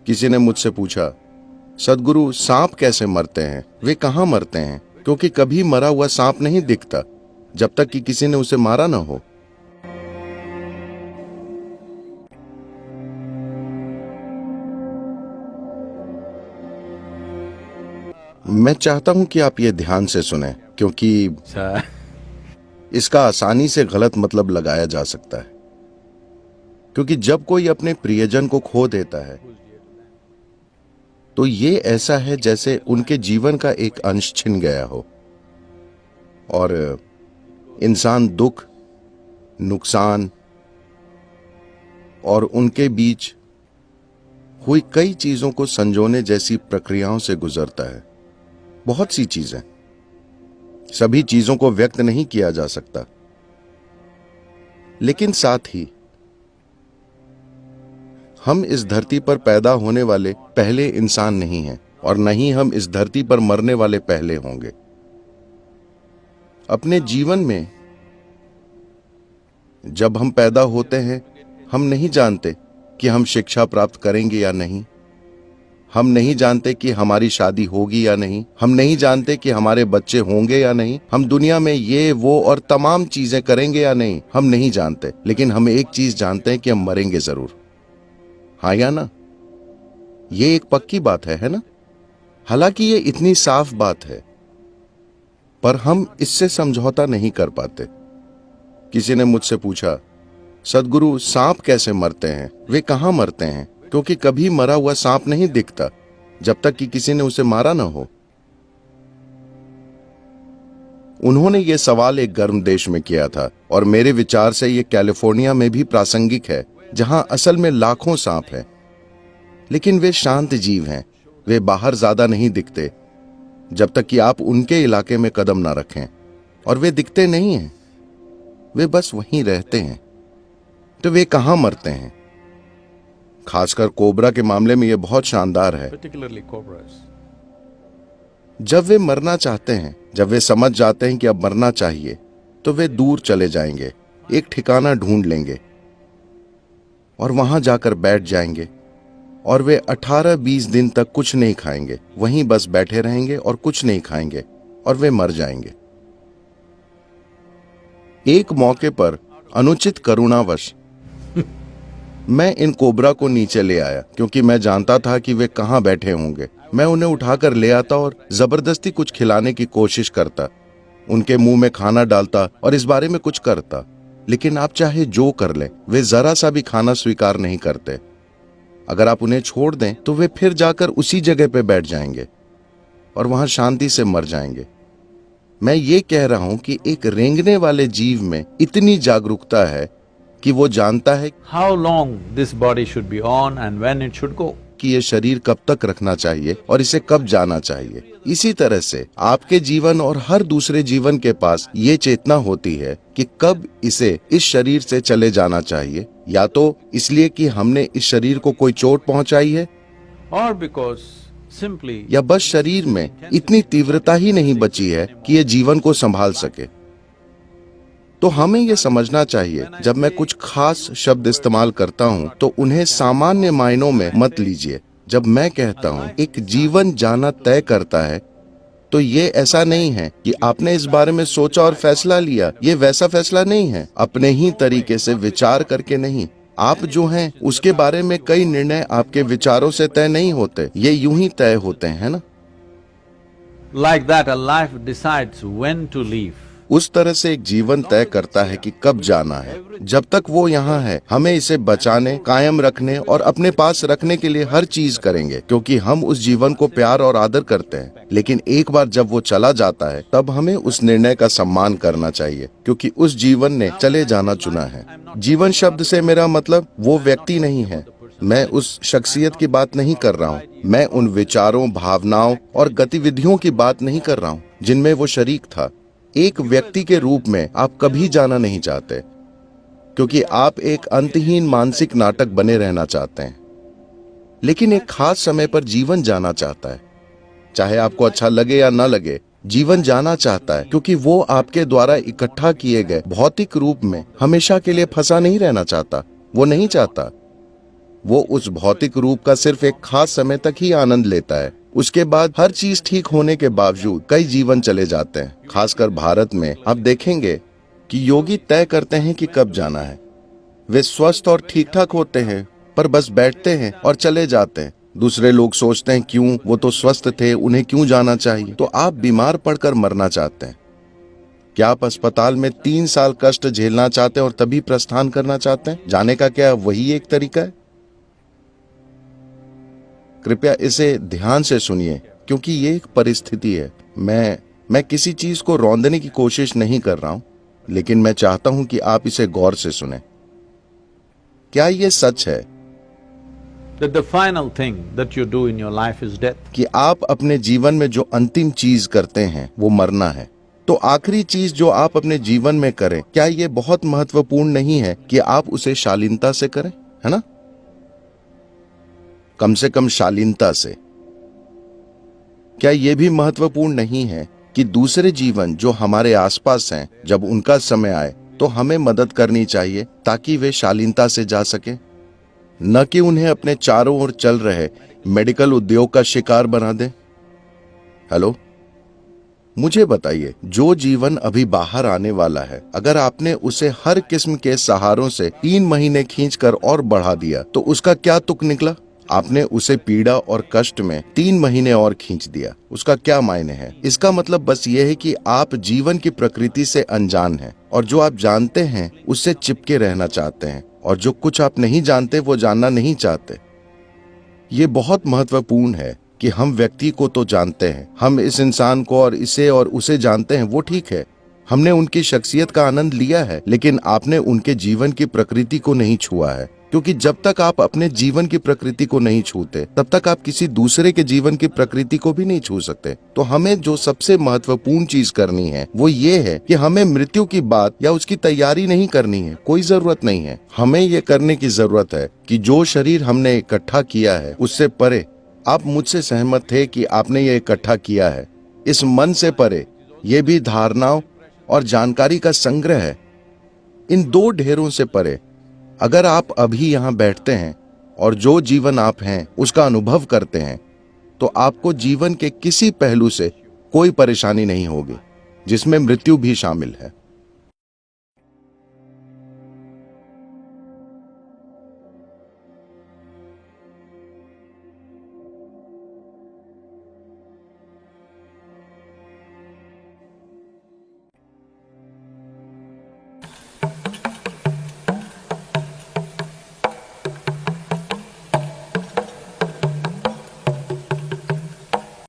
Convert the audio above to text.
किसी ने मुझसे पूछा, सद्गुरु सांप कैसे मरते हैं, वे कहाँ मरते हैं? क्योंकि कभी मरा हुआ सांप नहीं दिखता जब तक कि किसी ने उसे मारा ना हो। मैं चाहता हूं कि आप ये ध्यान से सुनें, क्योंकि इसका आसानी से गलत मतलब लगाया जा सकता है। क्योंकि जब कोई अपने प्रियजन को खो देता है तो ये ऐसा है जैसे उनके जीवन का एक अंश छिन गया हो, और इंसान दुख, नुकसान और उनके बीच हुई कई चीजों को संजोने जैसी प्रक्रियाओं से गुजरता है। बहुत सी चीजें, सभी चीजों को व्यक्त नहीं किया जा सकता, लेकिन साथ ही हम इस धरती पर पैदा होने वाले पहले इंसान नहीं हैं, और न ही हम इस धरती पर मरने वाले पहले होंगे। अपने जीवन में जब हम पैदा होते हैं, हम नहीं जानते कि हम शिक्षा प्राप्त करेंगे या नहीं, हम नहीं जानते कि हमारी शादी होगी या नहीं, हम नहीं जानते कि हमारे बच्चे होंगे या नहीं, हम दुनिया में ये वो और तमाम चीजें करेंगे या नहीं, हम नहीं जानते। लेकिन हम एक चीज जानते हैं कि हम मरेंगे जरूर। हाँ या ना? ये एक पक्की बात है ना? हालांकि ये इतनी साफ बात है, पर हम इससे समझौता नहीं कर पाते। किसी ने मुझसे पूछा, सद्गुरु सांप कैसे मरते हैं, वे कहाँ मरते हैं? क्योंकि कभी मरा हुआ सांप नहीं दिखता जब तक कि किसी ने उसे मारा ना हो। उन्होंने ये सवाल एक गर्म देश में किया था, और मेरे विचार से ये कैलिफोर्निया में भी प्रासंगिक है, जहां असल में लाखों सांप हैं। लेकिन वे शांत जीव हैं, वे बाहर ज्यादा नहीं दिखते जब तक कि आप उनके इलाके में कदम ना रखें, और वे दिखते नहीं हैं, वे बस वहीं रहते हैं। तो वे कहां मरते हैं? खासकर कोबरा के मामले में यह बहुत शानदार है। जब वे मरना चाहते हैं, जब वे समझ जाते हैं कि अब मरना चाहिए, तो वे दूर चले जाएंगे, एक ठिकाना ढूंढ लेंगे और वहां जाकर बैठ जाएंगे, और वे 18-20 दिन तक कुछ नहीं खाएंगे, वहीं बस बैठे रहेंगे और कुछ नहीं खाएंगे, और वे मर जाएंगे। एक मौके पर अनुचित करुणावश मैं इन कोबरा को नीचे ले आया, क्योंकि मैं जानता था कि वे कहां बैठे होंगे। मैं उन्हें उठाकर ले आता और जबरदस्ती कुछ खिलाने की कोशिश करता, उनके मुंह में खाना डालता और इस बारे में कुछ करता। लेकिन आप चाहे जो कर लें, वे जरा सा भी खाना स्वीकार नहीं करते। अगर आप उन्हें छोड़ दें तो वे फिर जाकर उसी जगह पे बैठ जाएंगे और वहां शांति से मर जाएंगे। मैं ये कह रहा हूं कि एक रेंगने वाले जीव में इतनी जागरूकता है कि वो जानता है how long this body should be on and when it should go. कि ये शरीर कब तक रखना चाहिए और इसे कब जाना चाहिए। इसी तरह से आपके जीवन और हर दूसरे जीवन के पास ये चेतना होती है कि कब इसे इस शरीर से चले जाना चाहिए, या तो इसलिए कि हमने इस शरीर को कोई चोट पहुंचाई है, Or because simply या बस शरीर में इतनी तीव्रता ही नहीं बची है कि ये जीवन को संभाल सके। तो हमें ये समझना चाहिए, जब मैं कुछ खास शब्द इस्तेमाल करता हूँ तो उन्हें सामान्य मायनों में मत लीजिए। जब मैं कहता हूँ एक जीवन जाना तय करता है, तो ये ऐसा नहीं है कि आपने इस बारे में सोचा और फैसला लिया। ये वैसा फैसला नहीं है, अपने ही तरीके से विचार करके नहीं। आप जो हैं उसके बारे में कई निर्णय आपके विचारों से तय नहीं होते, ये यूं ही तय होते हैं ना। like that a life decides when to leave. उस तरह से एक जीवन तय करता है कि कब जाना है। जब तक वो यहाँ है, हमें इसे बचाने, कायम रखने और अपने पास रखने के लिए हर चीज करेंगे, क्योंकि हम उस जीवन को प्यार और आदर करते हैं। लेकिन एक बार जब वो चला जाता है, तब हमें उस निर्णय का सम्मान करना चाहिए, क्योंकि उस जीवन ने चले जाना चुना है। जीवन शब्द से मेरा मतलब वो व्यक्ति नहीं है, मैं उस शख्सियत की बात नहीं कर रहा हूँ। मैं उन विचारों, भावनाओं और गतिविधियों की बात नहीं कर रहा हूँ जिनमें वो शरीक था। एक व्यक्ति के रूप में आप कभी जाना नहीं चाहते, क्योंकि आप एक अंतहीन मानसिक नाटक बने रहना चाहते हैं। लेकिन एक खास समय पर जीवन जाना चाहता है, चाहे आपको अच्छा लगे या ना लगे। जीवन जाना चाहता है क्योंकि वो आपके द्वारा इकट्ठा किए गए भौतिक रूप में हमेशा के लिए फंसा नहीं रहना चाहता। वो नहीं चाहता, वो उस भौतिक रूप का सिर्फ एक खास समय तक ही आनंद लेता है। उसके बाद हर चीज ठीक होने के बावजूद कई जीवन चले जाते हैं। खासकर भारत में आप देखेंगे कि योगी तय करते हैं कि कब जाना है। वे स्वस्थ और ठीक ठाक होते हैं पर बस बैठते हैं और चले जाते हैं। दूसरे लोग सोचते हैं क्यों, वो तो स्वस्थ थे, उन्हें क्यों जाना चाहिए। तो आप बीमार पड़कर मरना चाहते हैं। क्या आप अस्पताल में 3 साल कष्ट झेलना चाहते हैं और तभी प्रस्थान करना चाहते हैं? जाने का क्या वही एक तरीका है? कृपया इसे ध्यान से सुनिए क्योंकि ये एक परिस्थिति है। मैं किसी चीज को रौंदने की कोशिश नहीं कर रहा हूं, लेकिन मैं चाहता हूं कि आप इसे गौर से सुनें। क्या ये सच है That the final thing that you do in your life is death? कि आप अपने जीवन में जो अंतिम चीज करते हैं वो मरना है? तो आखिरी चीज जो आप अपने जीवन में करें, क्या ये बहुत महत्वपूर्ण नहीं है कि आप उसे शालीनता से करें, है ना? कम से कम शालीनता से। क्या ये भी महत्वपूर्ण नहीं है कि दूसरे जीवन जो हमारे आसपास हैं, जब उनका समय आए तो हमें मदद करनी चाहिए ताकि वे शालीनता से जा सके, न कि उन्हें अपने चारों ओर चल रहे मेडिकल उद्योग का शिकार बना दें। हेलो, मुझे बताइए, जो जीवन अभी बाहर आने वाला है, अगर आपने उसे हर किस्म के सहारों से 3 महीने खींचकर और बढ़ा दिया तो उसका क्या तुक निकला? आपने उसे पीड़ा और कष्ट में 3 महीने और खींच दिया, उसका क्या मायने है? इसका मतलब बस ये है कि आप जीवन की प्रकृति से अनजान हैं और जो आप जानते हैं उससे चिपके रहना चाहते हैं, और जो कुछ आप नहीं जानते वो जानना नहीं चाहते। ये बहुत महत्वपूर्ण है कि हम व्यक्ति को तो जानते हैं, हम इस इंसान को और इसे और उसे जानते हैं, वो ठीक है, हमने उनकी शख्सियत का आनंद लिया है, लेकिन आपने उनके जीवन की प्रकृति को नहीं छुआ है। क्योंकि जब तक आप अपने जीवन की प्रकृति को नहीं छूते तब तक आप किसी दूसरे के जीवन की प्रकृति को भी नहीं छू सकते। तो हमें जो सबसे महत्वपूर्ण चीज करनी है वो ये है कि हमें मृत्यु की बात या उसकी तैयारी नहीं करनी है, कोई जरूरत नहीं है। हमें ये करने की जरूरत है कि जो शरीर हमने इकट्ठा किया है उससे परे, आप मुझसे सहमत थे कि आपने ये इकट्ठा किया है, इस मन से परे ये भी धारणाओं और जानकारी का संग्रह है। इन 2 ढेरों से परे अगर आप अभी यहाँ बैठते हैं और जो जीवन आप हैं उसका अनुभव करते हैं, तो आपको जीवन के किसी पहलू से कोई परेशानी नहीं होगी, जिसमें मृत्यु भी शामिल है।